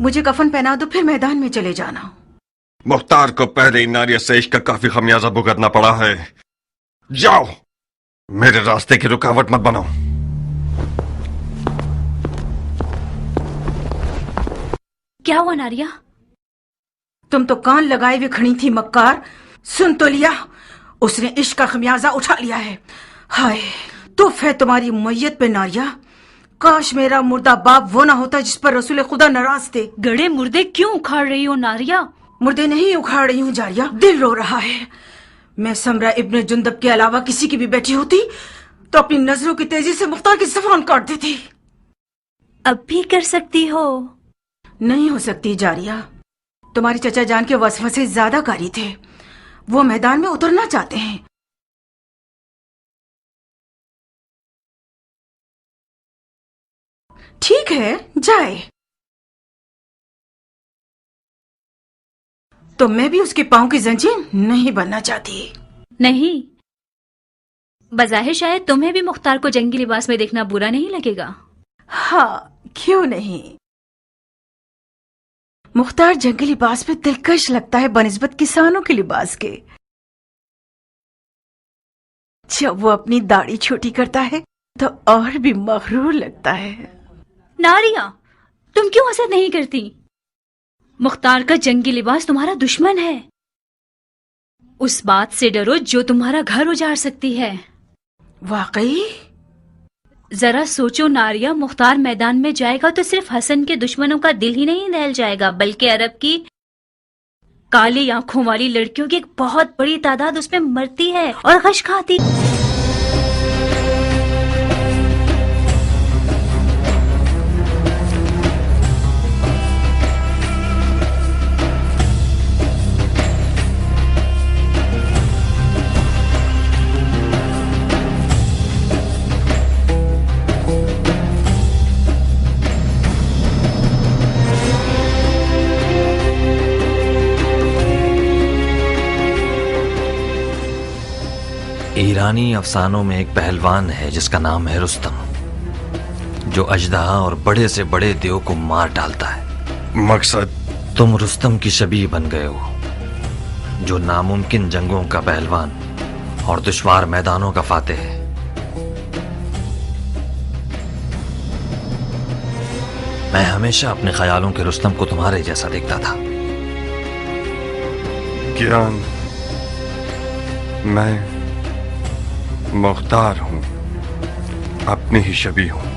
मुझे कफन पहना दो, फिर मैदान में चले जाना। मुख्तार को पहले इन नारिया से इश्क का काफी खमियाजा भुगतना पड़ा है। जाओ, मेरे रास्ते की रुकावट मत बनो। क्या हुआ नारिया? तुम तो कान लगाए हुए खड़ी थी मक्कार। सुन तो लिया, उसने इश्क का खमियाजा उठा लिया है। हाय तुफ है तुम्हारी मैयत पे नारिया। काश मेरा मुर्दा बाप वो ना होता जिस पर रसूल खुदा नाराज थे। गड़े मुर्दे क्यों उखाड़ रही हो नारिया? मुर्दे नहीं उखाड़ रही हूँ जारिया, दिल रो रहा है। मैं समरा इब्ने जुंदब के अलावा किसी की भी बैठी होती तो अपनी नजरों की तेजी से मुख्तार की ज़बान काट देती। अब भी कर सकती हो। नहीं हो सकती जारिया, तुम्हारी चचा जान के वसवसे ज्यादा कारी थे। वो मैदान में उतरना चाहते हैं। ठीक है जाए, तो मैं भी उसके पांव की जंजीर नहीं बनना चाहती। नहीं, बज़ाहिर शायद तुम्हें भी मुख्तार को जंगी लिबास में देखना बुरा नहीं लगेगा। हाँ क्यों नहीं, मुख्तार जंगी लिबास में दिलकश लगता है बनिस्बत किसानों के लिबास के। जब वो अपनी दाढ़ी छोटी करता है तो और भी मगरूर लगता है। नारिया, तुम क्यों हसद नहीं करती? मुख्तार का जंगी लिबास तुम्हारा दुश्मन है। उस बात से डरो जो तुम्हारा घर उजाड़ सकती है। वाकई? जरा सोचो नारिया, मुख्तार मैदान में जाएगा तो सिर्फ हसन के दुश्मनों का दिल ही नहीं दहल जाएगा, बल्कि अरब की काली आंखों वाली लड़कियों की एक बहुत बड़ी तादाद उसमें मरती है और गश खाती। ईरानी अफसानों में एक पहलवान है जिसका नाम है रुस्तम, जो अजदहा और बड़े से बड़े देव को मार डालता है। मकसद? तुम रुस्तम की शबीह बन गए हो, जो नामुमकिन जंगों का पहलवान और दुश्वार मैदानों का फातेह है। मैं हमेशा अपने ख्यालों के रुस्तम को तुम्हारे जैसा देखता था। कियान, मैं मुख्तार हूं, अपनी ही शबीह हूं।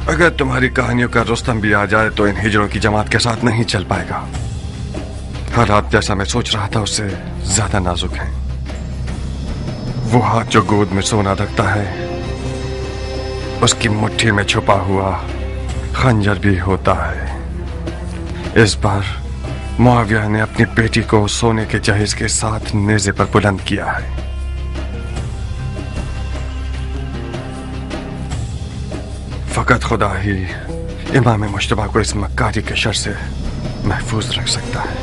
अगर तुम्हारी कहानियों का रुस्तम भी आ जाए तो इन हिजड़ों की जमात के साथ नहीं चल पाएगा। हालात जैसा मैं सोच रहा था उससे ज्यादा नाजुक हैं। वो हाथ जो गोद में सोना रखता है, उसकी मुट्ठी में छुपा हुआ खंजर भी होता है। इस बार मुआविया ने अपनी बेटी को सोने के जहेज के साथ नेज़े पर बुलंद किया है। फकत खुदा ही इमाम मुश्तबा को इस मक्कारी के शर से महफूज रख सकता है।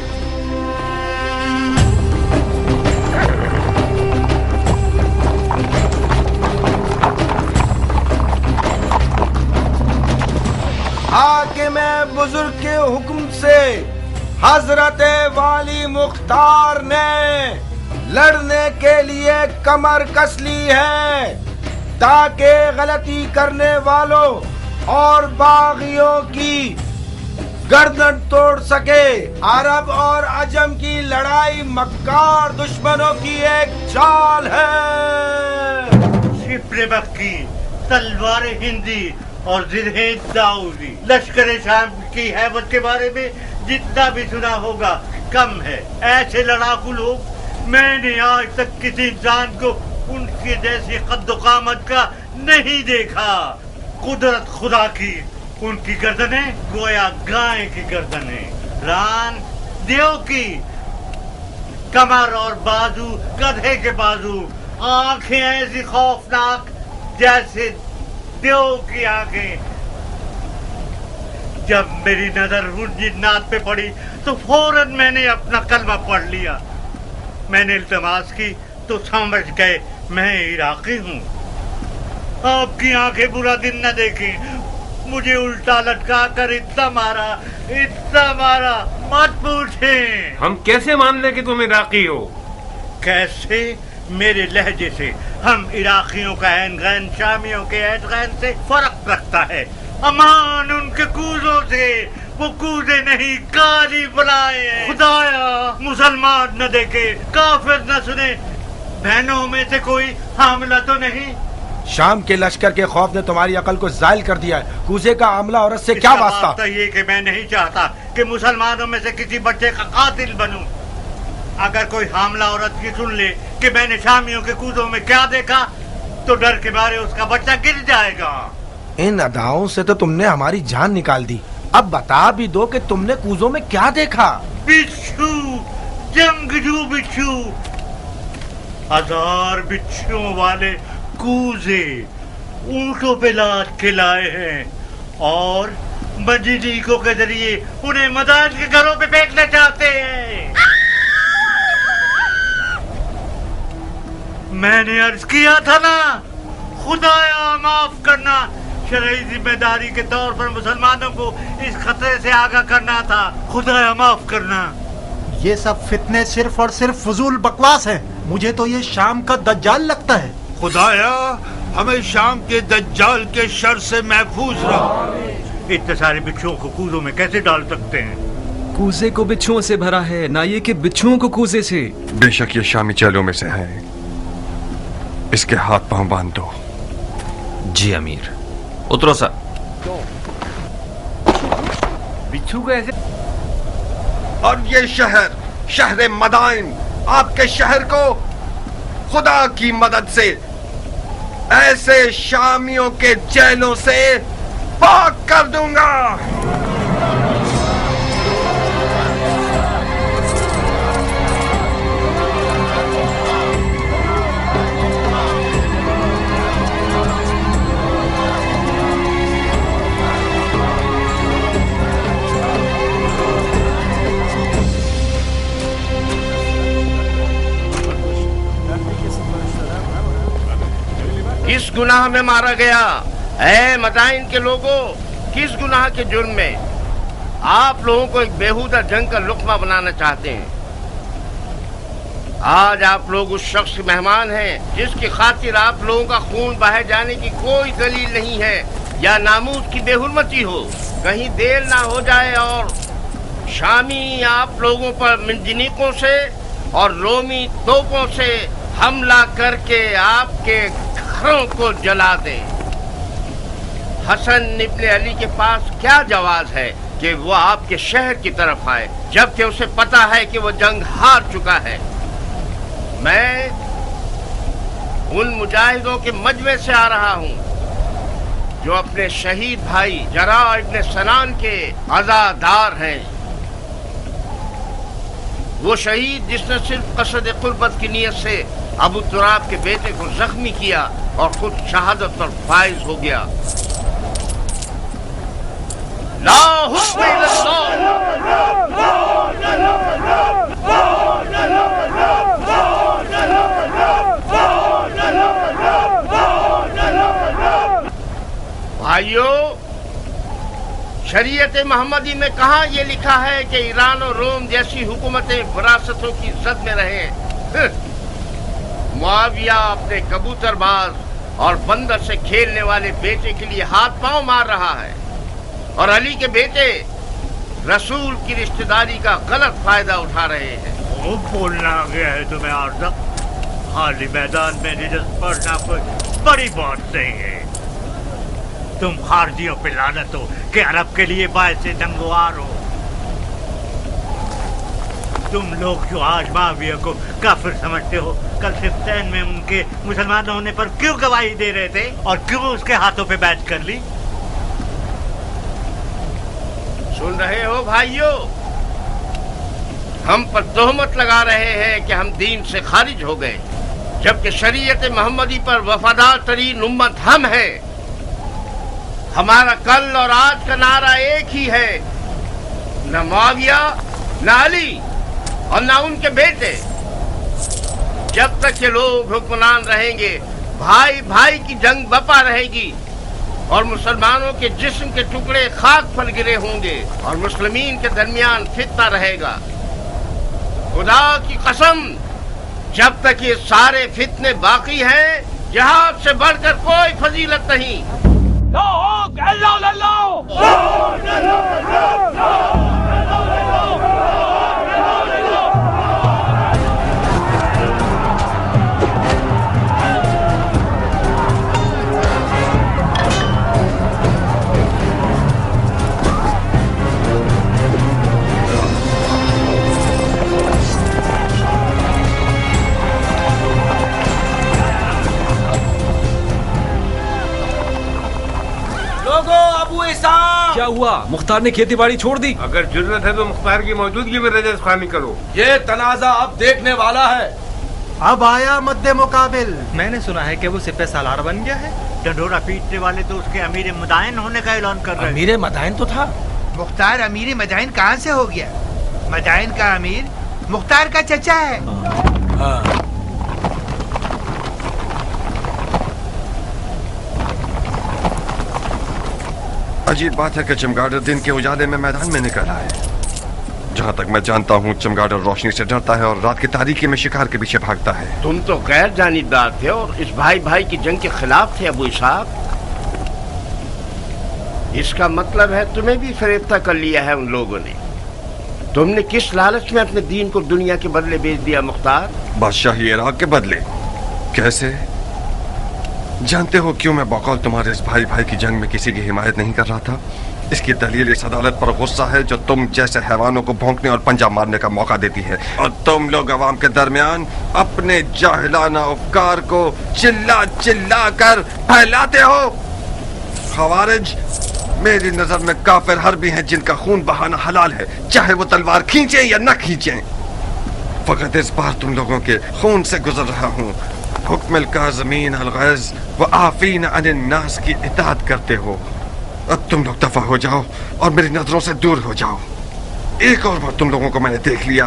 हाकिम बुजुर्ग के हुक्म से हजरत वाली मुख्तार ने लड़ने के लिए कमर कस ली है, ताकि गलती करने वालों और बागियों की गर्दन तोड़ सके। अरब और अजम की लड़ाई मक्कार दुश्मनों की एक चाल है। शिप्रे मक्की, तलवार हिंदी और जिरहे दाऊदी, लश्कर शाम की हैबत के बारे में जितना भी सुना होगा कम है। ऐसे लड़ाकू लोग मैंने आज तक किसी इंसान को उनके जैसी कद्दो-कामत का नहीं देखा। कुदरत खुदा की, उनकी गर्दनें गोया गाय की गर्दनें, रान देव की, कमर और बाजू गधे के बाजू, आंखें ऐसी खौफनाक जैसे देव की आंखें। जब मेरी नजर उन जिन्नात पे पड़ी तो फौरन मैंने अपना कलमा पढ़ लिया। मैंने इल्तमास की तो समझ गए मैं इराकी हूँ। आपकी आंखें बुरा दिन न देखें, मुझे उल्टा लटका कर इतना मारा, मत पूछे। हम कैसे मान ले कि तुम इराकी हो? कैसे? मेरे लहजे से हम इराकियों का ऐन गैन शामियों के ऐन गैन से फर्क रखता है। अमान उनके कूजों से, वो कूदे नहीं काली बुलाए। खुदाया मुसलमान न देखे, काफिर न सुने, बहनों में से कोई हामला तो नहीं? शाम के लश्कर के खौफ ने तुम्हारी अकल को जायल कर दिया है। कूजे का आमला औरत से क्या वास्ता? तो ये कि मैं नहीं चाहता कि मुसलमानों में से किसी बच्चे का कातिल बनूं। अगर कोई हामला औरत की सुन ले कि मैंने शामियों के कूजों में क्या देखा, तो डर के मारे उसका बच्चा गिर जाएगा। इन अदाओं से तो तुमने हमारी जान निकाल दी। अब बता भी दो कि तुमने कूजों में क्या देखा? बिच्छू, जंगजू बिच्छू, 1000 बिच्छुओं वाले कूजे ऊंटों पे लाद के लाए हैं और मजीदीकों के जरिए उन्हें मदान के घरों पे फेंकना चाहते हैं। मैंने अर्ज किया था ना, खुदाया माफ करना, शरई जिम्मेदारी के तौर पर मुसलमानों को इस खतरे से आगाह करना था। खुदाया माफ करना। ये सब फितने सिर्फ और सिर्फ फजूल बकवास है। मुझे तो ये शाम का दज्जाल लगता है। खुदाया हमें शाम के दज्जाल के शर से महफूज रहो। इतने सारे बिच्छुओं को कूजों में कैसे डाल सकते हैं? कूजे को बिच्छुओं से भरा है, ना ये कि बिच्छुओं को कूजे से। बेशक ये शामी चेलों में से है, इसके हाथ पांव बांध दो। जी अमीर। उतरो सर। बिच्छू कैसे? और ये शहर मदाइन, आपके शहर को खुदा की मदद से ऐसे शामियों के जेलों से पाक कर दूंगा। किस गुनाह में मारा गया? ऐ मदाइन के लोगों, किस गुनाह के जुर्म में? आप लोगों को एक बेहुदा जंग का लुक्मा बनाना चाहते हैं। आज आप लोग उस शख्स के मेहमान हैं जिसकी खातिर आप लोगों का खून बहाए जाने की कोई दलील नहीं है या नामूस की बेहुरमती हो। कहीं देर ना हो जाए और शामी आप लोगों पर मिंजनीकों से और रोमी तोपों से हमला करके आपके घरों को जला दे। हसन इब्ने अली के पास क्या जवाज है कि वो आपके शहर की तरफ आए, जबकि उसे पता है कि वो जंग हार चुका है। मैं उन मुजाहिदों के मजमे से आ रहा हूँ जो अपने शहीद भाई जरा इब्ने सनान के अज़ादार हैं। वो शहीद जिसने सिर्फ कसद कुर्बत की नियत से अबू तुराब के बेटे को जख्मी किया और खुद शहादत पर फाइज हो गया। ला हुक्म भाइयों, शरीयत मोहम्मदी में कहाँ ये लिखा है कि ईरान और रोम जैसी हुकूमतें विरासतों की जद में रहें? मुआविया अपने कबूतरबाज और बंदर से खेलने वाले बेटे के लिए हाथ पांव मार रहा है और अली के बेटे रसूल की रिश्तेदारी का गलत फायदा उठा रहे हैं। वो बोलना आ गया है तुम्हें आर्ज़म? खाली मैदान में निजत पड़ना कोई बड़ी बात नहीं है। तुम खारजियों पे लानत हो कि अरब के लिए बायस नंगवार हो। तुम लोग जो आज माविया को काफिर समझते हो, कल सिफ्तैन में उनके मुसलमान होने पर क्यों गवाही दे रहे थे और क्यों उसके हाथों पे बैच कर ली? सुन रहे हो भाइयों, हम पर तोहमत लगा रहे हैं कि हम दीन से खारिज हो गए, जबकि शरीयत मोहम्मदी पर वफादार तरीन उम्मत हम हैं। हमारा कल और आज का नारा एक ही है, न मुआविया, न अली और न उनके बेटे। जब तक ये लोग हुक्मरान रहेंगे, भाई भाई की जंग बपा रहेगी और मुसलमानों के जिस्म के टुकड़े खाक पर गिरे होंगे और मुस्लिमीन के दरमियान फितना रहेगा। खुदा की कसम, जब तक ये सारे फितने बाकी हैं, जिहाद से बढ़कर कोई फजीलत नहीं। क्या हुआ? मुख्तार ने खेती बाड़ी छोड़ दी? अगर जरूरत है तो मुख्तार की मौजूदगी में रजस खानी करो। ये तनाजा अब देखने वाला है। अब आया मद्दे मुकाबिल। मैंने सुना है कि वो सिपह सालार बन गया है। डंडोरा पीटने वाले तो उसके अमीर मदाइन होने का ऐलान कर रहे हैं। अमीर मदाइन तो था। मुख्तार अमीर मदाइन कहाँ से हो गया? मदाइन का अमीर मुख्तार का चचा है। हाँ। अजीब बात है कि चमगादड़ दिन के उजाले में मैदान में निकल आए। जहाँ तक मैं जानता हूँ, चमगादड़ रोशनी से डरता है और रात की तारीकी में शिकार के पीछे भागता है। तुम तो गैर जानिबदार थे और इस भाई भाई की जंग के खिलाफ थे अबू इसहाक। इसका मतलब है तुम्हें भी फरेफ्ता कर लिया है उन लोगों ने। तुमने किस लालच में अपने दीन को दुनिया के बदले बेच दिया मुख्तार? बादशाही इराक के बदले? कैसे? जानते हो क्यों मैं बकौल तुम्हारे इस भाई भाई की जंग में किसी की हिमायत नहीं कर रहा था? इसकी दलील इस अदालत पर गुस्सा है जो तुम जैसे हैवानों को भौंकने और पंजा मारने का मौका देती है, और तुम लोग अवाम के दरमियान अपने जाहिलाना उपकार को चिल्ला चिल्ला कर फैलाते हो। खवारिज मेरी नजर में काफिर हर्बी हैं जिनका खून बहाना हलाल है, चाहे वो तलवार खींचे या न खींचे। फकत इस बार तुम लोगों के खून से गुजर रहा हूँ। हुक्म काज़मीन अल-गैज़ व आफ़ीन अनिन नास की इताअत करते हो। अब तुम लोग दफा हो जाओ और मेरी नजरों से दूर हो जाओ। एक और बार तुम लोगों को मैंने देख लिया,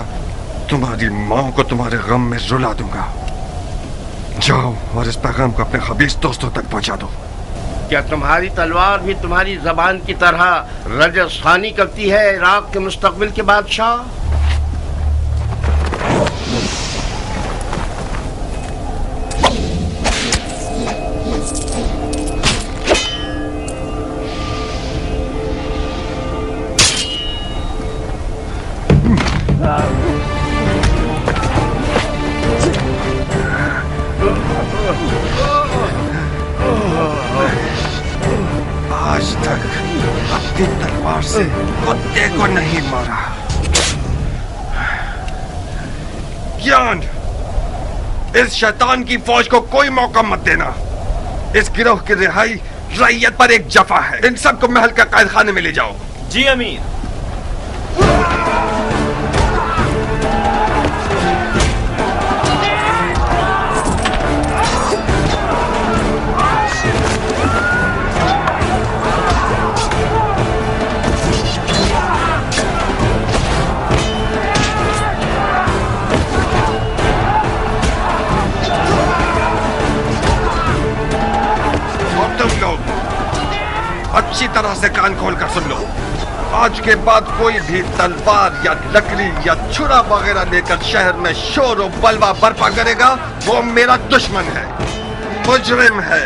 तुम्हारी माँ को तुम्हारे गम में रुला दूंगा। जाओ और इस पैगाम को अपने खबीस दोस्तों तक पहुंचा दो। क्या तुम्हारी तलवार भी तुम्हारी जबान की तरह रजस खानी करती है इराक के मुस्तकबिल के बादशाह? आज तक अपनी तलवार से कुत्ते को नहीं मारा। ज्ञान, इस शैतान की फौज को कोई मौका मत देना। इस गिरोह की रिहाई रैयत पर एक जफा है। इन सबको महल के कैद खाने में ले जाओ। जी अमीर। अच्छी तरह से कान खोल कर सुन लो। आज के बाद कोई भी तलवार या लकड़ी या छुरा वगैरह लेकर शहर में शोर और बलवा बर्पा करेगा, वो मेरा दुश्मन है, मुजरिम है,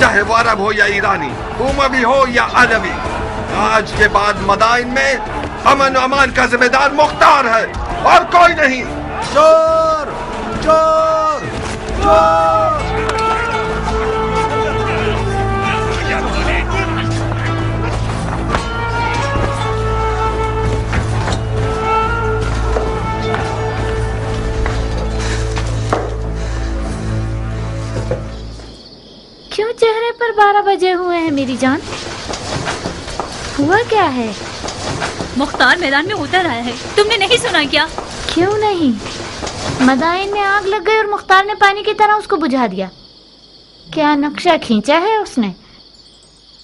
चाहे वो अरब हो या ईरानी, उमवी हो या अरबी। आज के बाद मदाइन में अमन और अमान का जिम्मेदार मुख्तार है और कोई नहीं। चोर चोर चोर। क्यों चेहरे पर 12 बजे हुए हैं मेरी जान? हुआ क्या है? मुख्तार मैदान में उतर आया है, तुमने नहीं सुना क्या? क्यों नहीं? मदाइन में आग लग गई और मुख्तार ने पानी की तरह उसको बुझा दिया। क्या नक्शा खींचा है उसने?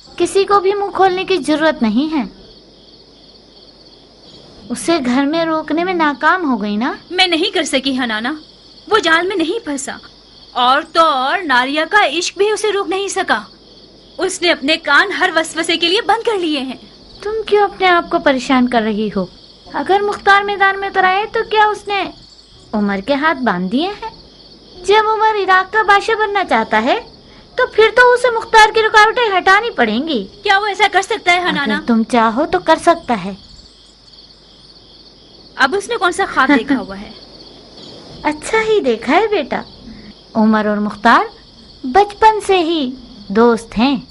किसी को भी मुंह खोलने की जरूरत नहीं है। उसे घर में रोकने में नाकाम हो गई ना? मैं नहीं कर सकी हनाना, वो जाल में नहीं फंसा। और तो और नारिया का इश्क भी उसे रोक नहीं सका। उसने अपने कान हर वसवसे के लिए बंद कर लिए हैं। तुम क्यों अपने आप को परेशान कर रही हो? अगर मुख्तार मैदान में उतर आए तो क्या उसने उमर के हाथ बांध दिए हैं? जब उमर इराक का बादशाह बनना चाहता है तो फिर तो उसे मुख्तार की रुकावटें हटानी पड़ेंगी। क्या वो ऐसा कर सकता है हनाना? तुम चाहो तो कर सकता है। अब उसने कौन सा ख्वाब देखा हुआ है? अच्छा ही देखा है बेटा। उमर और मुख्तार बचपन से ही दोस्त हैं।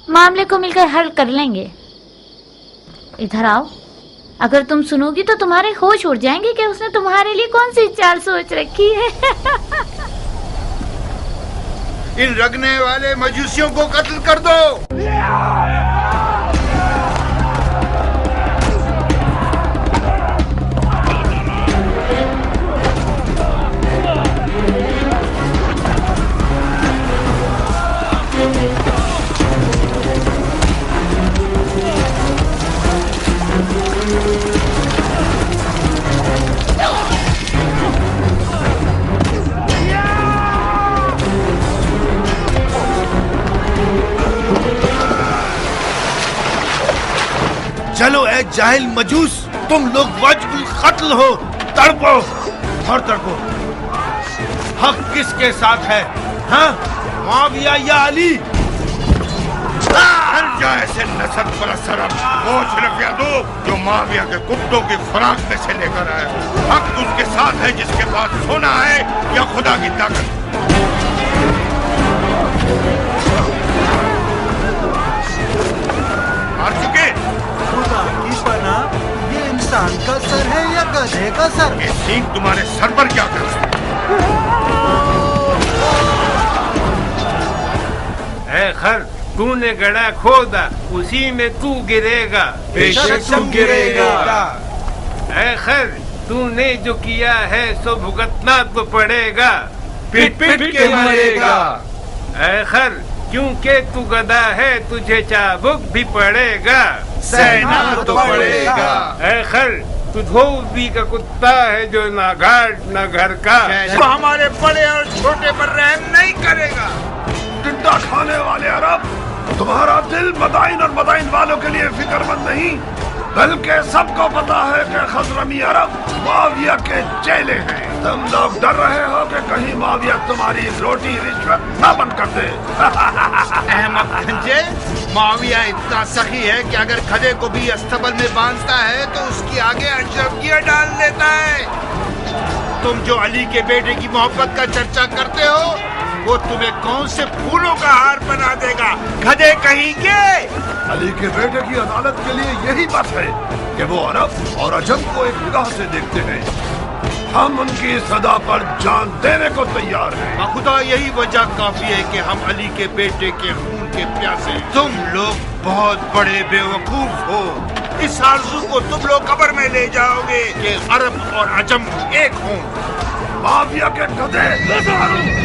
मामले को मिलकर हल कर लेंगे। इधर आओ। अगर तुम सुनोगी तो तुम्हारे होश उड़ जाएंगे कि उसने तुम्हारे लिए कौन सी चाल सोच रखी है। इन रगने वाले मजूसियों को कत्ल कर दो। चलो ए जाहिल मजूस, तुम लोग वजबुल कत्ल हो। तड़पो और तड़पो। हक किसके साथ है? हाँ, मुआविया या अली? हर जाए से नसब पर असर वो सिर्फ यादो जो मुआविया के कुत्तों की खुराक में से लेकर आए। हक उसके साथ है जिसके पास सोना है या खुदा की ताकत। मार चुके खुदा की पनाह, ये इंसान का सर है या गधे का सर? ये सींग तुम्हारे सर पर क्या कर रहा है? खर, तूने गड़ा खोदा, उसी में तू गिरेगा। बेशक तुम गिरेगा। है खर, तूने जो किया है सो भुगतना तो पड़ेगा। पिट पिट के मरेगा। है खर, क्योंकि तू गधा है तुझे चाबुक भी पड़ेगा। सहना तो पड़ेगा। है खर, तू धोबी का कुत्ता है जो ना घाट ना घर का। वो हमारे बड़े और छोटे पर रहम नहीं करेगा। टिड्डा खाने वाले अरब, तुम्हारा दिल मदाइन और मदाइन वालों के लिए फिक्रमंद नहीं, बल्कि सबको पता है कि खजरमी अरब मुआविया के चेले हैं। तुम लोग डर रहे हो कि कहीं मुआविया तुम्हारी रोटी रिश्वत न बंद कर दे। अहमद गंजे, मुआविया इतना सखी है कि अगर खड़े को भी अस्तबल में बांधता है तो उसकी आगे अशरफियां डाल देता है। तुम जो अली के बेटे की मोहब्बत का चर्चा करते हो, वो तुम्हें कौन से फूलों का हार बना देगा? गधे कहेंगे। अली के बेटे की अदालत के लिए यही बात है कि वो अरब और अजम को एक निगाह से देखते हैं। हम उनकी सदा पर जान देने को तैयार हैं। खुदा, यही वजह काफी है कि हम अली के बेटे के खून के प्यासे। तुम लोग बहुत बड़े बेवकूफ हो। इस आरज़ू को तुम लोग कब्र में ले जाओगे कि अरब और अजम एक हों। मुआविया के गधे।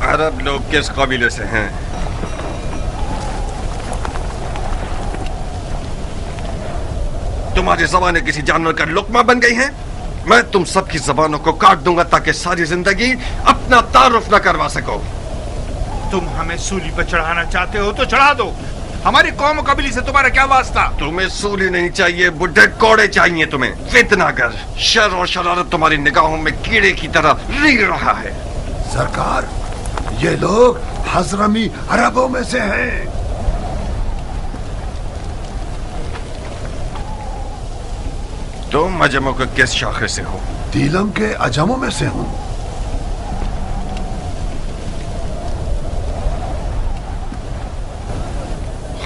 अरब लोग किस कबीले से हैं? तुम्हारी जबानें किसी जानवर का लुकमा बन गई हैं? मैं तुम सबकी जबानों को काट दूंगा ताकि सारी जिंदगी अपना तारुफ न करवा सको। तुम हमें सूली पर चढ़ाना चाहते हो तो चढ़ा दो। हमारी कौम कबीले से तुम्हारा क्या वास्ता? तुम्हें सूली नहीं चाहिए, बुढ़े कोड़े चाहिए तुम्हें। फितनागर, शर और शरारत तुम्हारी निगाहों में कीड़े की तरह रींग रहा है। सरकार, ये लोग हजरमी अरबों में से हैं। तुम अजमों के किस शाखे से हो? दीलम के अजमों में से हूँ।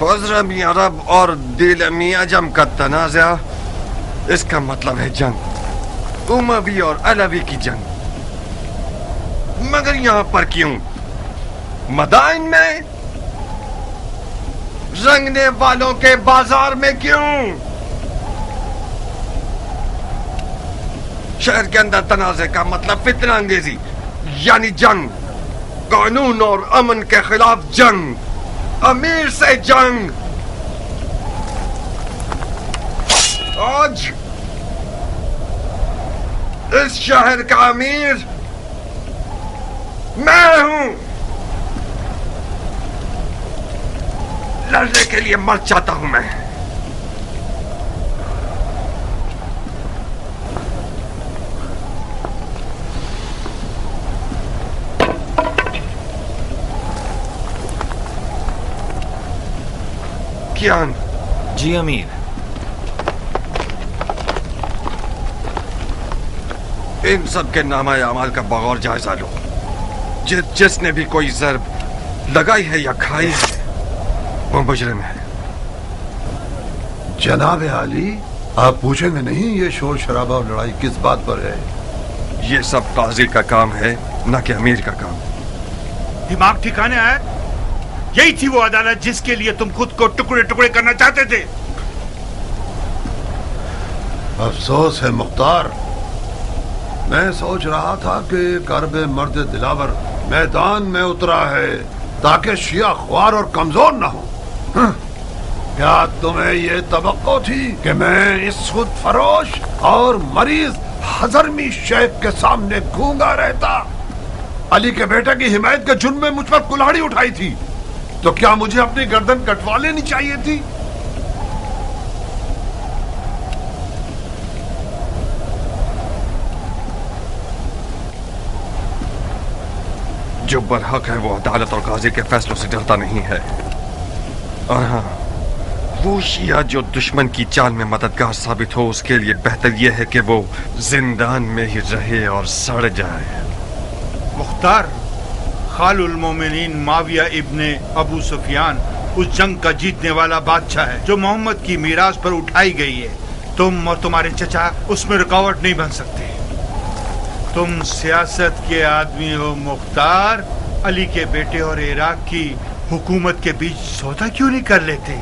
हज़रमी अरब और दिलमी अजम का तनाज़ा, इसका मतलब है जंग, उमवी और अलवी की जंग। मगर यहां पर क्यों? मदाइन में, रंगने वालों के बाजार में क्यों? शहर के अंदर तनाज़े का मतलब फितना अंगेजी, यानी जंग, कानून और अमन के खिलाफ जंग, अमीर से जंग। आज इस शहर का अमीर मैं हूं। लड़ने के लिए मर जाता हूं मैं। कियान। जी अमीर। इन सब के नामा अमाल का बगौर जायजा लो। जिसने भी कोई ज़र्ब लगाई है या खाई है वो मुजरिम है। जनाब आली, आप पूछेंगे नहीं ये शोर शराबा और लड़ाई किस बात पर है? ये सब काजी का काम है, न कि अमीर का काम। दिमाग ठिकाने आया? यही थी वो अदालत जिसके लिए तुम खुद को टुकड़े टुकड़े करना चाहते थे। अफसोस है मुख्तार, मैं सोच रहा था कि कर्ब मर्द दिलावर मैदान में उतरा है ताकि शिया ख्वार और कमजोर न हो। क्या तुम्हें ये तवक्को थी कि मैं इस खुद फरोश और मरीज हजरमी शेख के सामने गूंगा रहता? अली के बेटे की हिमायत के जुर्म में मुझ पर कुल्हाड़ी उठाई थी, तो क्या मुझे अपनी गर्दन कटवा लेनी चाहिए थी? जो बरहक है वो अदालत और काजी के फैसलों से डरता नहीं है। और हाँ, वो शिया जो दुश्मन की चाल में मददगार साबित हो, उसके लिए बेहतर यह है कि वो जिंदान में ही रहे और सड़ जाए। मुख्तार, खालुल मोमिनीन माविया इब्ने अबू सुफियान उस जंग का जीतने वाला बादशाह है जो मोहम्मद की मीरास पर उठाई गई है। तुम और तुम्हारे चचा उसमें रुकावट नहीं बन सकते। तुम सियासत के आदमी हो मुख्तार। अली के बेटे और इराक की हुकूमत के बीच सौदा क्यों नहीं कर लेते?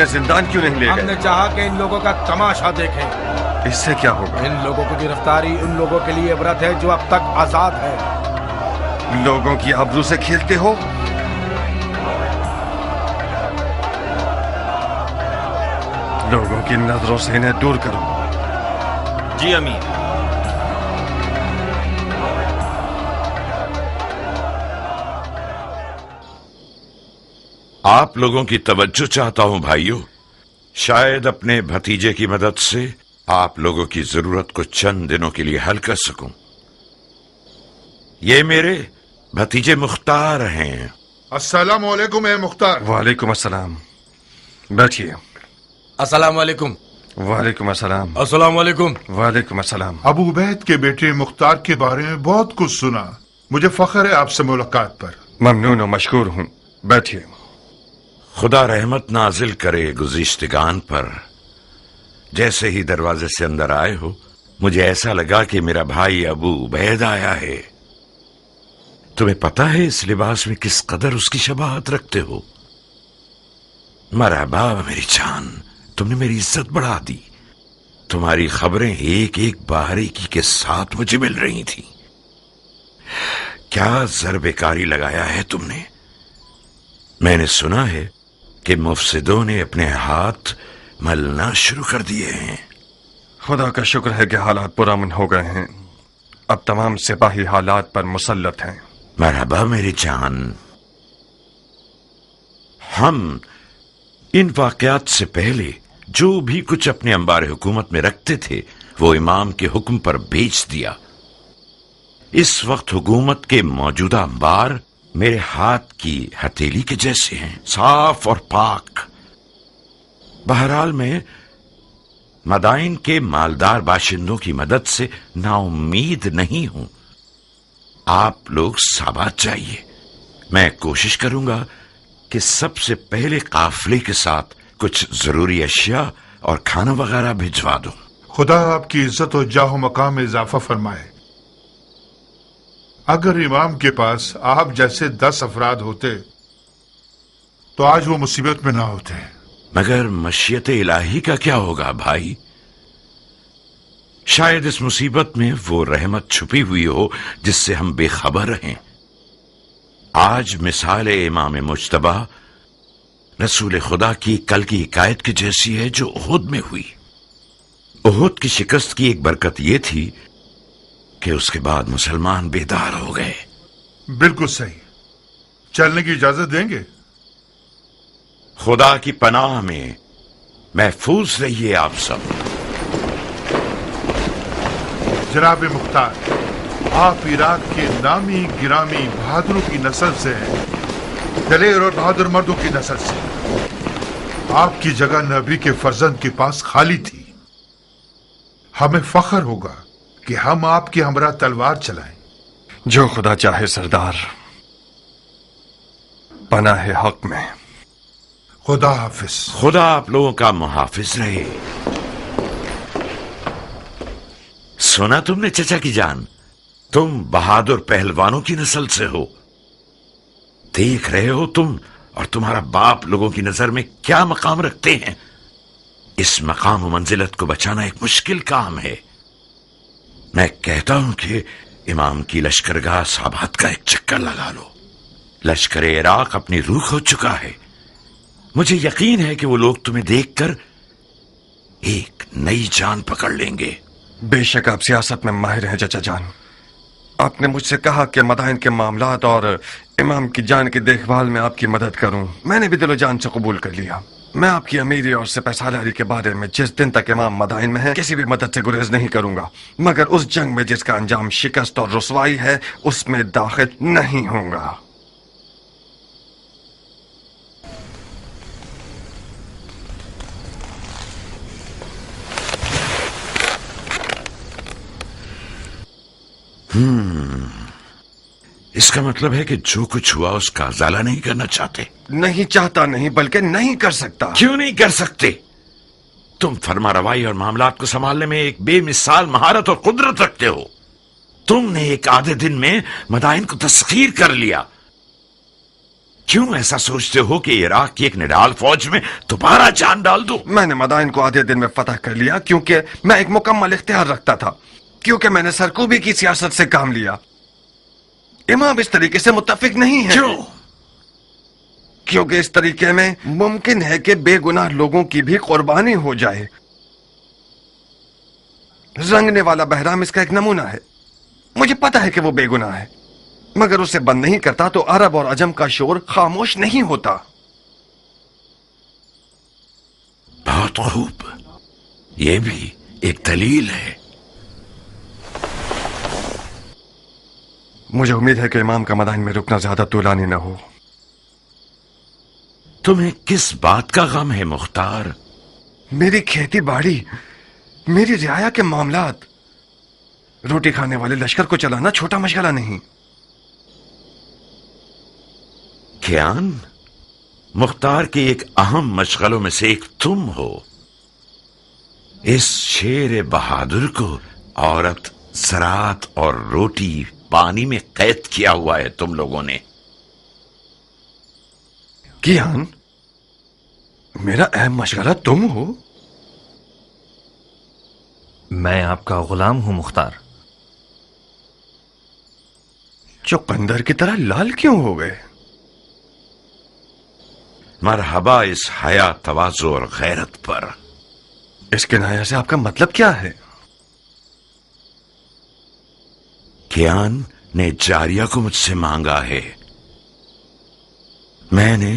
जिंदान क्यों नहीं ले गए? हमने चाहा कि इन लोगों का तमाशा देखें। इससे क्या होगा? इन लोगों की गिरफ्तारी उन लोगों के लिए इबरत है जो अब तक आजाद है। लोगों की आबरू से खेलते हो? लोगों की नजरों से इन्हें दूर करो। जी अमीर। आप लोगों की तवज्जो चाहता हूं भाइयों। शायद अपने भतीजे की मदद से आप लोगों की जरूरत को चंद दिनों के लिए हल कर सकूं। ये मेरे भतीजे मुख्तार हैं। अस्सलाम वालेकुम ए मुख्तार। वालेकुम अस्सलाम। बैठिए। अस्सलाम वालेकुम। वालेकुम अस्सलाम। अस्सलाम वालेकुम। वालेकुम अस्सलाम। अबू उबैद के बेटे मुख्तार के बारे में बहुत कुछ सुना। मुझे फख्र है आपसे मुलाकात पर। ममनून और मशकूर हूं। बैठिए। खुदा रहमत नाजिल करे गुज़िश्तगान पर। जैसे ही दरवाजे से अंदर आए हो, मुझे ऐसा लगा कि मेरा भाई अबू उबैद आया है। तुम्हें पता है इस लिबास में किस कदर उसकी शबाहत रखते हो? मरहबा मेरी जान, तुमने मेरी इज्जत बढ़ा दी। तुम्हारी खबरें एक एक बारीकी के साथ मुझे मिल रही थी। क्या ज़र्बेकारी लगाया है तुमने? मैंने सुना है कि मुफसिदों ने अपने हाथ मलना शुरू कर दिए हैं। खुदा का शुक्र है कि हालात पुरअमन हो गए हैं। अब तमाम सिपाही हालात पर मुसल्लत हैं। मरहबा मेरी जान। हम इन वाकयात से पहले जो भी कुछ अपने अंबार हुकूमत में रखते थे वो इमाम के हुक्म पर बेच दिया। इस वक्त हुकूमत के मौजूदा अंबार मेरे हाथ की हथेली के जैसे हैं, साफ और पाक। बहरहाल मैं मदाइन के मालदार बाशिंदों की मदद से नाउम्मीद नहीं हूं। आप लोग साबात चाहिए। मैं कोशिश करूंगा कि सबसे पहले काफिले के साथ कुछ जरूरी अशिया और खाना वगैरह भिजवा दूं। खुदा आपकी इज्जत और जाहो मकाम में इजाफा फरमाए। अगर इमाम के पास आप जैसे 10 अफराद होते तो आज वो मुसीबत में ना होते। मगर मशीयत इलाही का क्या होगा भाई? शायद इस मुसीबत में वो रहमत छुपी हुई हो जिससे हम बेखबर रहें। आज मिसाल इमाम मुज्तबा रसूल खुदा की कल की हिकायत की जैसी है जो उहुद में हुई। उहुद की शिकस्त की एक बरकत यह थी कि उसके बाद मुसलमान बेदार हो गए। बिल्कुल सही। चलने की इजाजत देंगे? खुदा की पनाह में महफूज रहिए आप सब। जनाब मुख्तार, आप इराक के नामी गिरामी बहादुरों की नस्ल से हैं, दलेर और बहादुर मर्दों की नस्ल से। आपकी जगह नबी के फर्जंद के पास खाली थी। हमें फख्र होगा कि हम आपके हमरा तलवार चलाएं। जो खुदा चाहे सरदार, पनाह हक में। खुदा हाफिज। खुदा आप लोगों का मुहाफिज रहे। सुना तुमने चचा की जान, तुम बहादुर पहलवानों की नस्ल से हो। देख रहे हो तुम और तुम्हारा बाप लोगों की नजर में क्या मकाम रखते हैं। इस मकाम मंजिलत को बचाना एक मुश्किल काम है। मैं कहता हूं कि इमाम की लश्करगाह साबात का एक चक्कर लगा लो। लश्कर इराक अपनी रूह खो चुका है। मुझे यकीन है कि वो लोग तुम्हें देखकर एक नई जान पकड़ लेंगे। बेशक आप सियासत में माहिर हैं चचा जान। आपने मुझसे कहा कि मदाइन के मामलात और इमाम की जान की देखभाल में आपकी मदद करूं। मैंने भी दिलो जान से कबूल कर लिया। मैं आपकी अमीरी और सिपहसालारी के बारे में जिस दिन तक इमाम मदाइन में है किसी भी मदद से गुरेज नहीं करूंगा, मगर उस जंग में जिसका अंजाम शिकस्त और रुसवाई है उसमें दाखिल नहीं होऊंगा। इसका मतलब है कि जो कुछ हुआ उसका उजाला नहीं करना चाहते। नहीं चाहता नहीं, बल्कि नहीं कर सकता। क्यों नहीं कर सकते? तुम फरमा रवाई और मामलात को संभालने में एक बेमिसाल महारत और कुदरत रखते हो। तुमने एक आधे दिन में मदाइन को तस्खीर कर लिया। क्यों ऐसा सोचते हो कि इराक की एक निडाल फौज में दोबारा जान डाल दो? मैंने मदाइन को आधे दिन में फतह कर लिया क्योंकि मैं एक मुकम्मल इख्तियार रखता था, क्योंकि मैंने सरकूबी की सियासत से काम लिया। इमाम इस तरीके से मुत्तफिक नहीं है। क्यों? क्योंकि इस तरीके में मुमकिन है कि बेगुनाह लोगों की भी कुर्बानी हो जाए। रंगने वाला बहराम इसका एक नमूना है। मुझे पता है कि वो बेगुनाह है, मगर उसे बंद नहीं करता तो अरब और अजम का शोर खामोश नहीं होता। बहुत खूब, यह भी एक दलील है। मुझे उम्मीद है कि इमाम का मदाइन में रुकना ज्यादा तूलानी न हो। तुम्हें किस बात का गम है मुख्तार? मेरी खेती बाड़ी, मेरी रियाया के मामलात। रोटी खाने वाले लश्कर को चलाना छोटा मशगला नहीं। कियान, मुख्तार के एक अहम मशगलों में से एक तुम हो। इस शेर बहादुर को औरत, ज़राअत और रोटी पानी में कैद किया हुआ है तुम लोगों ने। कियान, मेरा अहम मशगला तुम हो? मैं आपका गुलाम हूं मुख्तार। चुकंदर की तरह लाल क्यों हो गए? मरहबा इस हया, तवाज़ु और गैरत पर। इस किनाया से आपका मतलब क्या है? कियान ने जारिया को मुझसे मांगा है। मैंने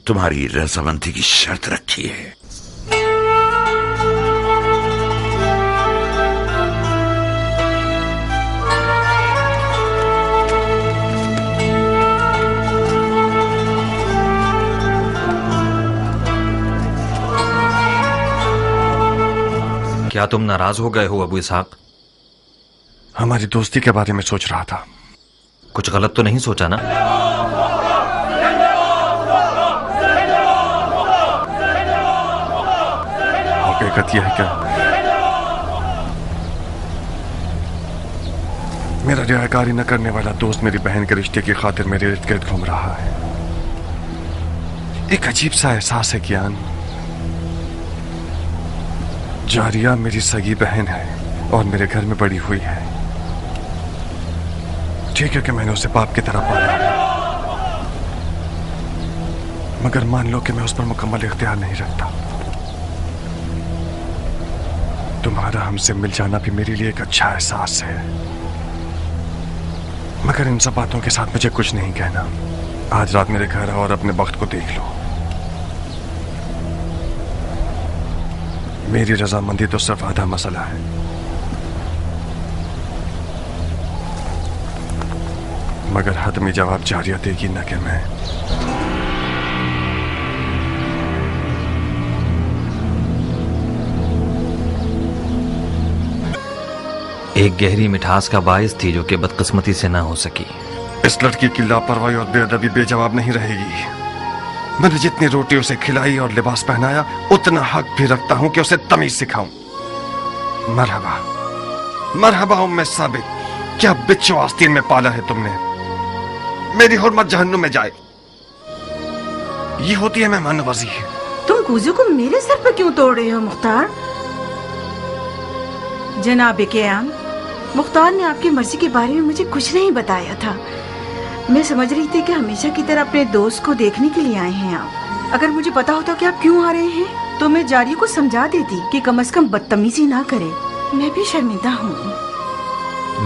तुम्हारी रजामंदी की शर्त रखी है। क्या तुम नाराज हो गए हो अबू इसहाक? हमारी दोस्ती के बारे में सोच रहा था। कुछ गलत तो नहीं सोचा ना? हकीकत यह है क्या मेरा रियाकारी न करने वाला दोस्त मेरी बहन के रिश्ते की खातिर मेरे इर्द गिर्द घूम रहा है। एक अजीब सा एहसास है कियान, जारिया मेरी सगी बहन है और मेरे घर में बड़ी हुई है। ठीक है कि मैंने उसे बाप की तरह पाला है, मगर मान लो कि मैं उस पर मुकम्मल इख्तियार नहीं रखता। तुम्हारा हमसे मिल जाना भी मेरे लिए एक अच्छा एहसास है, मगर इन सब बातों के साथ मुझे कुछ नहीं कहना। आज रात मेरे घर आओ और अपने वक्त को देख लो। मेरी रजामंदी तो सिर्फ आधा मसला है। मगर हतमी जवाब जारिया देगी न कि मैं। एक गहरी मिठास का बायस थी जो कि बदकिस्मती से ना हो सकी। इस लड़की की लापरवाही और बेअदबी बेजवाब नहीं रहेगी। मैंने जितनी रोटी उसे खिलाई और लिबास पहनाया, उतना हक भी रखता हूं कि उसे तमीज सिखाऊं। मरहबा मरहबा उम्मे साबिक, क्या बिच्छू आस्तीन में पाला है तुमने। मेरी हुर्मत जहन्नुम में जाए। ये होती है मेहमान नवाजी। तुम कूजू को मेरे सर पर क्यों तोड़ रहे हो मुख्तार? जनाब कियान, मुख्तार ने आपकी मर्जी के बारे में मुझे कुछ नहीं बताया था। मैं समझ रही थी कि हमेशा की तरह अपने दोस्त को देखने के लिए आए हैं आप। अगर मुझे पता होता कि आप क्यों आ रहे हैं तो मैं जारिया को समझा देती कि कम से कम बदतमीजी ना करे। मैं भी शर्मिंदा हूँ।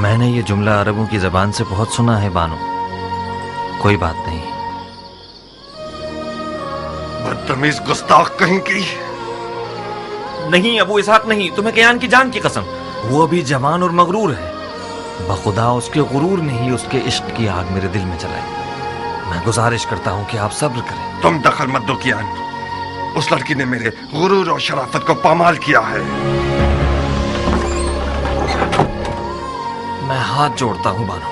मैंने ये जुमला अरबों की जबान से बहुत सुना है बानो। कोई बात नहीं। बदतमीज गुस्ताख कहीं की। नहीं अबू इसहाक नहीं, तुम्हें कियान की जान की कसम। वो अभी जवान और मगरूर है। बखुदा उसके गुरूर ने ही उसके इश्क की आग मेरे दिल में जलाई। मैं गुजारिश करता हूँ कि आप सब्र करें। तुम दखल मत दो कियान। उस लड़की ने मेरे गुरूर और शराफत को पामाल किया है। मैं हाथ जोड़ता हूँ बानो,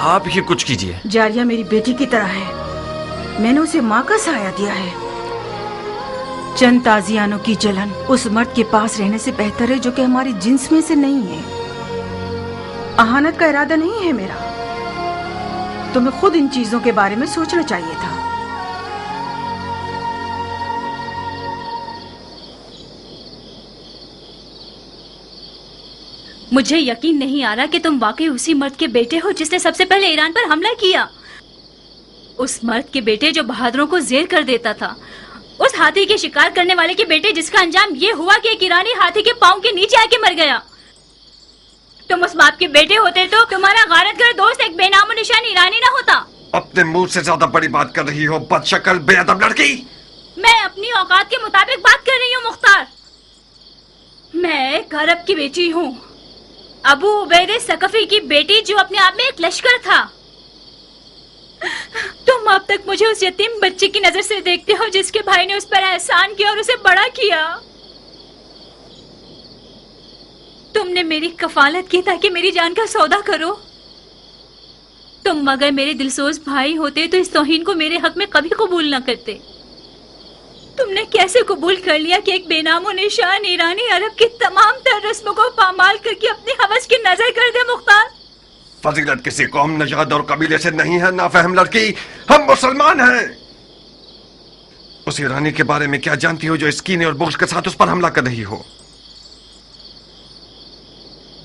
आप ही कुछ कीजिए। जारिया मेरी बेटी की तरह है। मैंने उसे माँ का साया दिया है। चंद ताजियानों की जलन उस मर्द के पास रहने से बेहतर है जो कि हमारी जिन्स में से नहीं है। अहानत का इरादा नहीं है मेरा। तुम्हें खुद इन चीजों के बारे में सोचना चाहिए था। मुझे यकीन नहीं आ रहा कि तुम वाकई उसी मर्द के बेटे हो जिसने सबसे पहले ईरान पर हमला किया। उस मर्द के बेटे जो बहादुरों को जेर कर देता था। उस हाथी के शिकार करने वाले के बेटे जिसका अंजाम ये हुआ कि एक ईरानी हाथी के पांव के नीचे आके मर गया। तुम उस बाप के बेटे होते तो तुम्हारा गारतगर दोस्त एक बेनामो निशान ईरानी ना होता। अपने मुंह से ज्यादा बड़ी बात कर रही हो बदशक्ल बेअदब लड़की। मैं अपनी औकात के मुताबिक बात कर रही हूँ मुख्तार। मैं एक अरब की बेटी हूँ, अबू उबैदे सकफी की बेटी जो अपने आप में एक लश्कर था। तुम अब तक मुझे उस यतीम बच्चे की नजर से देखते हो जिसके भाई ने उस पर एहसान किया और उसे बड़ा किया। तुमने मेरी कफालत की ताकि मेरी जान का सौदा करो। तुम अगर मेरे दिलसोज भाई होते तो इस तौहीन को मेरे हक में कभी कबूल न करते। तुमने कैसे कबूल कर लिया कि एक बेनामो निशान ईरानी अरब की तमाम तर रस्मों को पामाल करके अपनी हवस की नजर कर दे मुख्तार? फजीलत किसी कौम, नजाद और कबीले से नहीं है नाफहम लड़की। हम मुसलमान हैं। उस ईरानी के बारे में क्या जानती हो जो इस कीने और बुग़्ज़ के साथ उस पर हमला कर रही हो?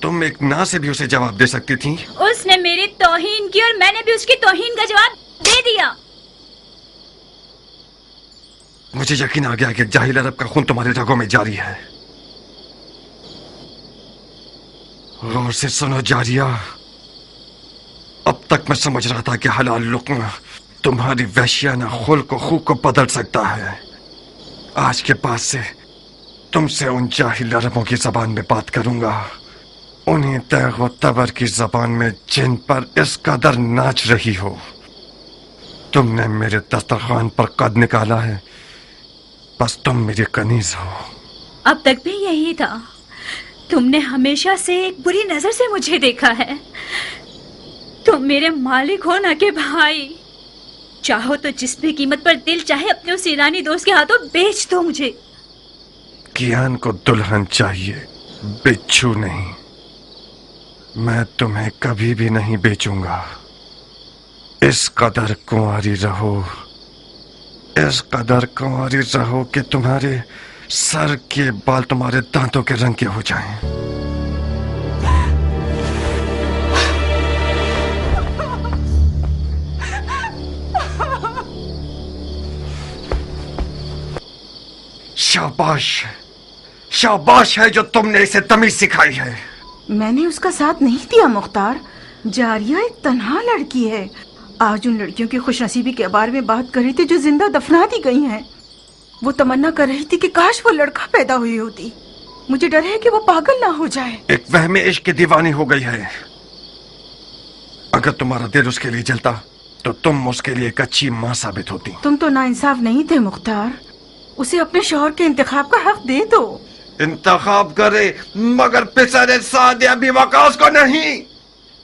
तुम एक ना से भी उसे जवाब दे सकती थी। उसने मेरी तौहीन की और मैंने भी उसकी तौहीन का जवाब दे दिया। मुझे यकीन आ गया कि जाहिल अरब का खून तुम्हारे रगों में जारी है। गौर से सुनो जारिया, अब तक मैं समझ रहा था कि हलाल लुक्मा तुम्हारी वहशियाना खुल्क को खूब को बदल सकता है। आज के बाद से तुमसे उन जाहिल अरबों की जबान में बात करूंगा, उन्हीं तैग व तबर की जबान में जिन पर इस कदर नाच रही हो। तुमने मेरे दस्तरखान पर कद निकाला है, बस तुम मेरी कनीज हो। अब तक भी यही था। तुमने हमेशा से एक बुरी नजर से मुझे देखा है। तुम मेरे मालिक हो ना कि भाई। चाहो तो जिस भी कीमत पर दिल चाहे अपने उस ईरानी दोस्त के हाथों बेच दो मुझे। कियान को दुल्हन चाहिए, बिच्छू नहीं। मैं तुम्हें कभी भी नहीं बेचूंगा। इस कदर कुंवारी रहो, इस कदर कुंवारी रहो कि तुम्हारे सर के बाल तुम्हारे दांतों के रंग के हो जाएं। शाबाश, शाबाश है जो तुमने इसे तमीज सिखाई है। मैंने उसका साथ नहीं दिया मुख्तार। जारिया एक तन्हा लड़की है। आज उन लड़कियों की खुशनसीबी के बारे में बात कर रही थी जो जिंदा दफना दी गई हैं। वो तमन्ना कर रही थी कि काश वो लड़का पैदा हुई होती। मुझे डर है कि वो पागल ना हो जाए। एक वहमे इश्क की दीवानी हो गई है। अगर तुम्हारा दिल उसके लिए जलता तो तुम उसके लिए एक अच्छी माँ साबित होती। तुम तो नाइंसाफ नहीं थे मुख्तार। उसे अपने शौहर के इंतखाब का हक दे दो। इंतखाब करे मगर पिसरे सादे अभी वकास को नहीं।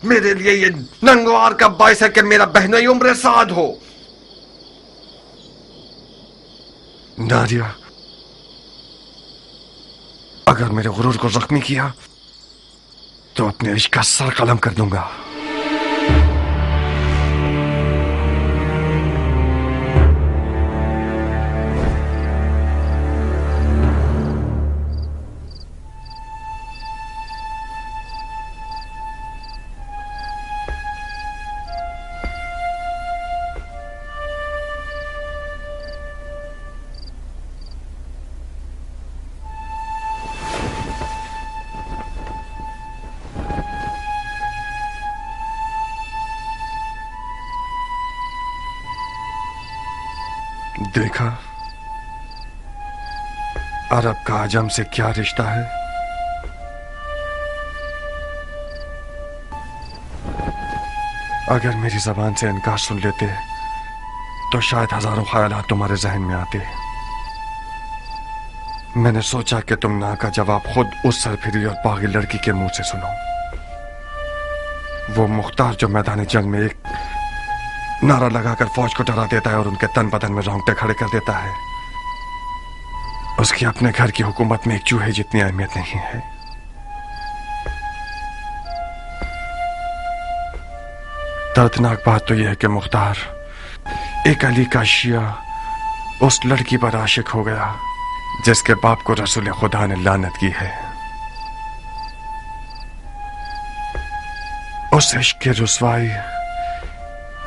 मेरे लिए ये नंगवार का बाइस है कि मेरा बहनोई उम्र साद हो। नारिया, अगर मेरे गुरूर को जख्मी किया तो अपने इश्क का सर कलम कर दूंगा। देखा अरब का आजम से क्या रिश्ता है। अगर मेरी जबान से इनकार सुन लेते तो शायद हजारों ख्यालात तुम्हारे जहन में आते। मैंने सोचा कि तुम ना का जवाब खुद उस सरफिरी और पागल लड़की के मुंह से सुनो। वो मुख्तार जो मैदान जंग में एक नारा लगाकर फौज को डरा देता है और उनके तन बदन में रोंगटे खड़े कर देता है, उसकी अपने घर की हुकूमत में एक चूहे जितनी अहमियत नहीं है। दर्दनाक बात तो यह है कि मुख्तार एक अली का शिया उस लड़की पर आशिक हो गया जिसके बाप को रसूल खुदा ने लानत की है। उस इश्क की रुसवाई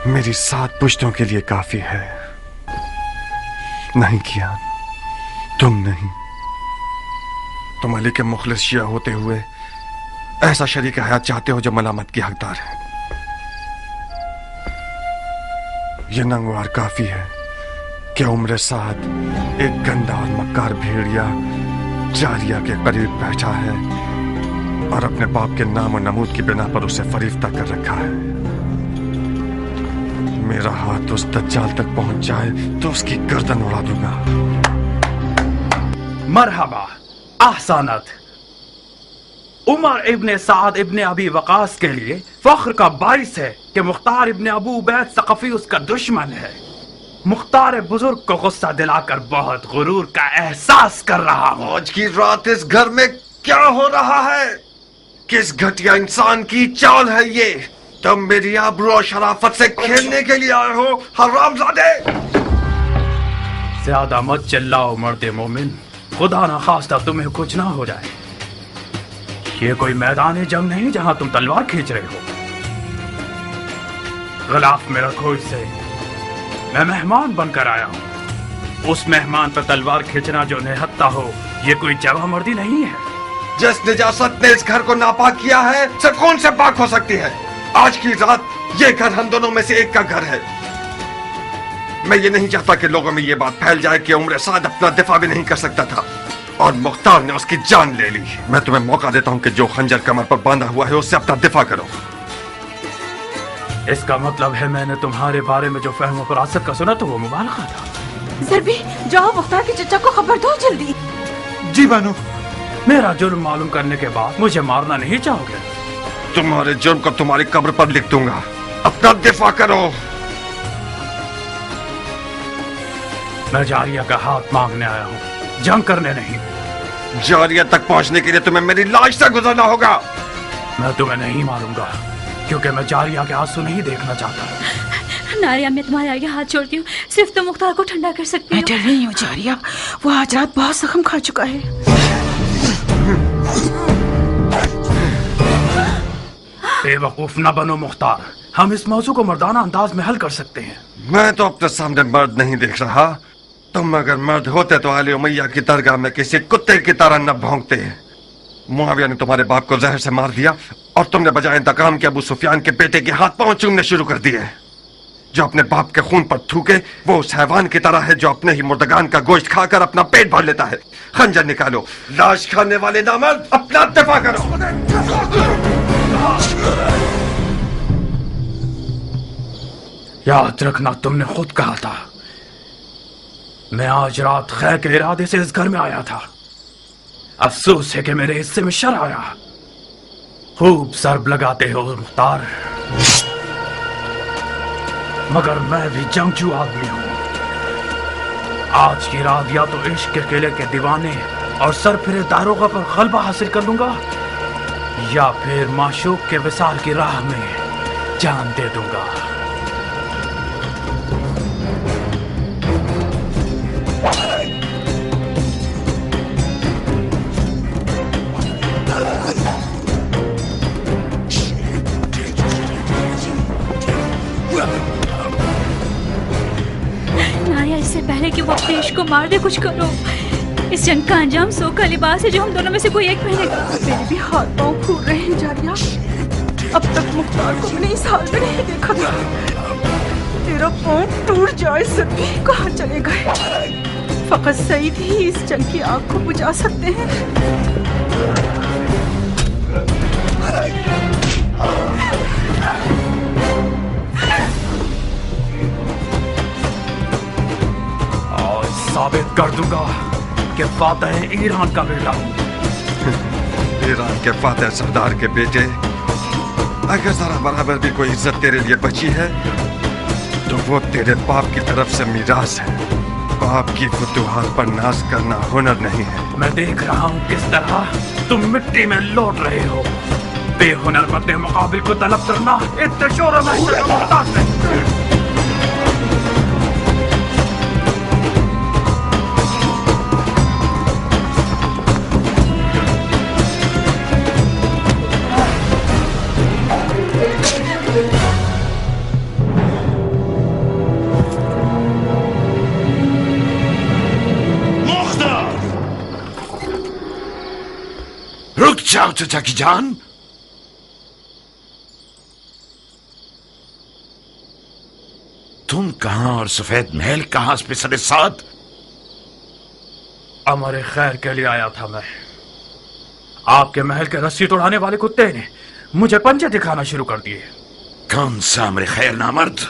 मेरी 7 पुश्तों के लिए काफी है। नहीं किया, तुम नहीं। तुम अली के मुखलिस शिया होते हुए ऐसा शरीक हयात चाहते हो जो मलामत की हकदार है। यह नंगवार काफी है कि उम्र साद एक गंदा और मक्कार भेड़िया जारिया के करीब बैठा है और अपने बाप के नाम और नमूद की बिना पर उसे फरीफ्ता कर रखा है। मेरा हाथ उस दज्जाल तक पहुंच जाए तो उसकी गर्दन उड़ा दूंगा। मरहबा, ahsanat। उमर इब्ने साद इब्ने अबी वकास के लिए फख्र का बाइस है कि मुख्तार इब्ने अबू उबैद सक़फ़ी उसका दुश्मन है। मुख्तार बुजुर्ग को गुस्सा दिलाकर बहुत गुरूर का एहसास कर रहा हूँ। आज की रात इस घर में क्या हो रहा है? किस घटिया इंसान की चाल है ये? तुम मेरी आबरू और शराफत से खेलने के लिए आए हो हरामजादे। ज्यादा मत चिल्लाओ मर्दे मोमिन, खुदा ना खास्ता तुम्हें कुछ ना हो जाए। ये कोई मैदान जंग नहीं जहां तुम तलवार खींच रहे हो। गिलाफ में रखो इसे। मैं मेहमान बनकर आया हूँ। उस मेहमान पर तलवार खींचना जो निहत्ता हो, ये कोई जवां मर्दी नहीं है। जिस निजासत ने इस घर को नापाक किया है, से कौन से पाक हो सकती है? आज की रात ये घर हम दोनों में से एक का घर है। मैं ये नहीं चाहता कि लोगों में ये बात फैल जाए कि उम्र साद अपना दिफा भी नहीं कर सकता था और मुख्तार ने उसकी जान ले ली। मैं तुम्हें मौका देता हूं कि जो खंजर कमर पर बांधा हुआ है उससे अपना दिफा करो। इसका मतलब है मैंने तुम्हारे बारे में जो फहम फरासत का सुना तो वो मुबालगा था। सर भी जाओ, मुख्तार के चचा को खबर दो जल्दी। जी बानू। मेरा जुर्म मालूम करने के बाद मुझे मारना नहीं चाहोगे? तुम्हारे जुर्म को तुम्हारी कब्र पर लिख दूंगा। अपना दिफा करो। मैं जारिया का हाथ मांगने आया हूँ, जंग करने नहीं। जारिया तक पहुंचने के लिए तुम्हें मेरी लाश से गुजरना होगा। मैं तुम्हें नहीं मारूंगा, क्योंकि मैं जारिया के आंसू नहीं देखना चाहता। नारिया, मैं तुम्हारे आगे हाथ जोड़ती हूँ, सिर्फ तुम मुख्तार को ठंडा कर सकती हो। मैं डर रही हूँ जारिया, वो आज रात बहुत जख्म खा चुका है। बेवकूफ न बनो मुख्तार, हम इस मौजू को मर्दाना अंदाज में हल कर सकते हैं। मैं तो अपने सामने मर्द नहीं देख रहा। तुम अगर मर्द होते तो आले उमैया की दरगाह में किसी कुत्ते की तरह न भौंकते। मुआविया ने तुम्हारे बाप को जहर से मार दिया और तुमने बजाय इंतकाम के अबू सुफियान के बेटे के हाथ पांव चूमने शुरू कर दिए। जो अपने बाप के खून पर थूके वो उस हैवान की तरह है जो अपने ही मुर्दगान का गोश्त खाकर अपना पेट भर लेता है। खंजर निकालो, लाश खाने वाले नामर्द, अपना दफा करो। याद रखना, तुमने खुद कहा था। मैं आज रात खैर के इरादे से इस घर में आया था। अफसोस है कि मेरे हिस्से में शर आया। खूब सरब लगाते हो मुख्तार, मगर मैं भी जंगजू आदमी हूं। आज की रात या तो इश्क के किले के दीवाने और सरफिरे दारोगा पर गलबा हासिल कर लूंगा, या फिर माशूक के विसाल की राह में जान दे दूंगा। नारिया, इससे पहले कि वो अपने इश्क को मार दे, कुछ करो। इस जंग का अंजाम सो का लिबास है जो हम दोनों में से कोई एक पहनेगा। मेरे भी हाथ पांव फूल रहे हैं जारिया। अब तक मुख्तार को मैंने इस हाल में नहीं देखा था। तेरा पांव टूट जाए सभी कहाँ चले गए। फकत सईद ही इस जंग की आग को बुझा सकते हैं। और साबित कर दूंगा कि फातेह ईरान का बेटा हूं। ईरान के फातेह सरदार के बेटे, अगर जरा बराबर भी कोई इज्जत तेरे लिए बची है तो वो तेरे बाप की तरफ से मीरास है। बाप की फुतूहात पर नाज करना हुनर नहीं है। मैं देख रहा हूँ किस तरह तुम मिट्टी में लौट रहे हो। बेहुनर मर्द मुकाबिल को तलब करना इतने शोर में मुमताज है। रुक जाओ चाचा की जान। तुम कहां और सफेद महल कहां पे साथ? अमर खैर के लिए आया था मैं। आपके महल के रस्सी तोड़ाने वाले कुत्ते ने मुझे पंजे दिखाना शुरू कर दिए। कौन सा अमर खैर नामर्द?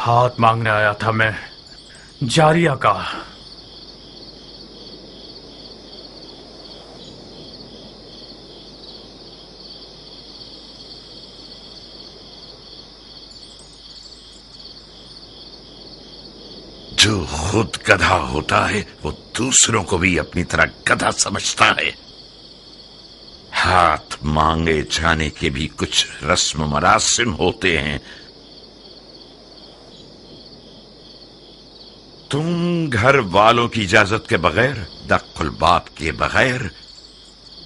हाथ मांगने आया था मैं, जारिया का। जो खुद गधा होता है वो दूसरों को भी अपनी तरह गधा समझता है। हाथ मांगे जाने के भी कुछ रस्म मरासिम होते हैं। तुम घर वालों की इजाजत के बगैर, दख्ल बाप के बगैर,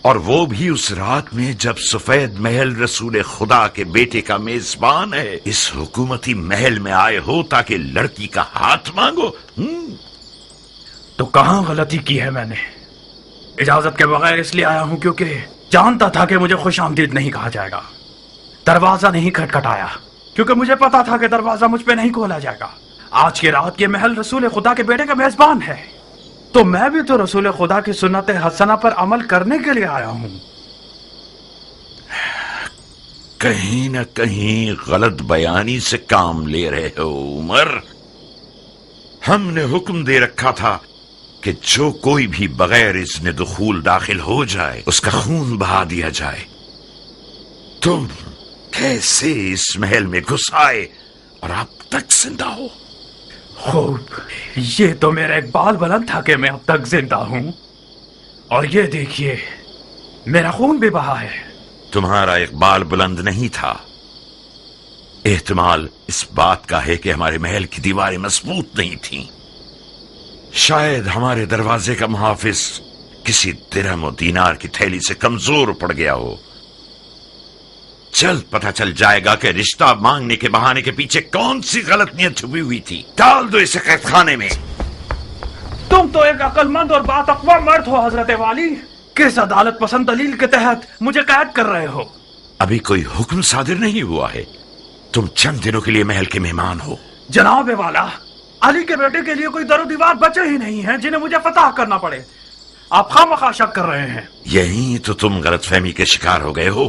और वो भी उस रात में जब सफेद महल रसूल खुदा के बेटे का मेजबान है, इस हुकूमती महल में आए हो ताकि लड़की का हाथ मांगो। तो कहां गलती की है मैंने? इजाजत के बगैर इसलिए आया हूं क्योंकि जानता था कि मुझे खुशामदीद नहीं कहा जाएगा। दरवाजा नहीं खटखटाया क्योंकि मुझे पता था कि दरवाजा मुझ पे नहीं खोला जाएगा। आज की रात ये महल रसूल खुदा के बेटे का मेजबान है, तो मैं भी तो रसूल खुदा की सुन्नत हसना पर अमल करने के लिए आया हूं। कहीं न कहीं गलत बयानी से काम ले रहे हो उमर। हमने हुक्म दे रखा था कि जो कोई भी बगैर इज़्न दुखूल दाखिल हो जाए उसका खून बहा दिया जाए। तुम कैसे इस महल में घुस आए और अब तक जिंदा हो? खूब, ये तो मेरा इकबाल बुलंद था कि मैं अब तक जिंदा हूं, और ये देखिए मेरा खून भी बहा है। तुम्हारा इकबाल बुलंद नहीं था, एहतमाल इस बात का है कि हमारे महल की दीवारें मजबूत नहीं थीं। शायद हमारे दरवाजे का मुहाफिज किसी दिरहम और दीनार की थैली से कमजोर पड़ गया हो। जल्द पता चल जाएगा कि रिश्ता मांगने के बहाने के पीछे कौन सी गलत नीयत छुपी हुई थी। डाल दो इसे कैदखाने में। तुम तो एक अक्लमंद और बातकवा मर्द हो हजरत वाली। किस अदालत पसंद दलील के तहत मुझे कैद कर रहे हो? अभी कोई हुक्म सादिर नहीं हुआ है। तुम चंद दिनों के लिए महल के मेहमान हो। जनाब वाला, अली के बेटे के लिए कोई दरो दीवार बचे ही नहीं है जिन्हें मुझे फतह करना पड़े। आप खामखा शक कर रहे हैं। यही तो तुम गलतफहमी के शिकार हो गए हो।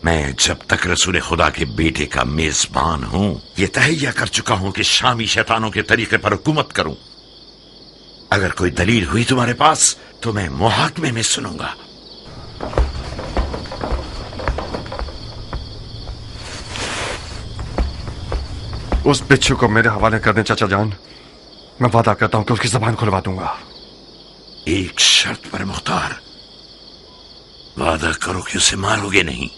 मैं जब तक रसूल खुदा के बेटे का मेजबान हूं, यह तहैया कर चुका हूं कि शामी शैतानों के तरीके पर हुकूमत करूं। अगर कोई दलील हुई तुम्हारे पास तो मैं मुहाकमे में सुनूंगा। उस बिच्छू को मेरे हवाले कर दें चाचा जान। मैं वादा करता हूं कि उसकी जबान खुलवा दूंगा। एक शर्त पर मुख्तार, वादा करो कि उसे मारोगे नहीं।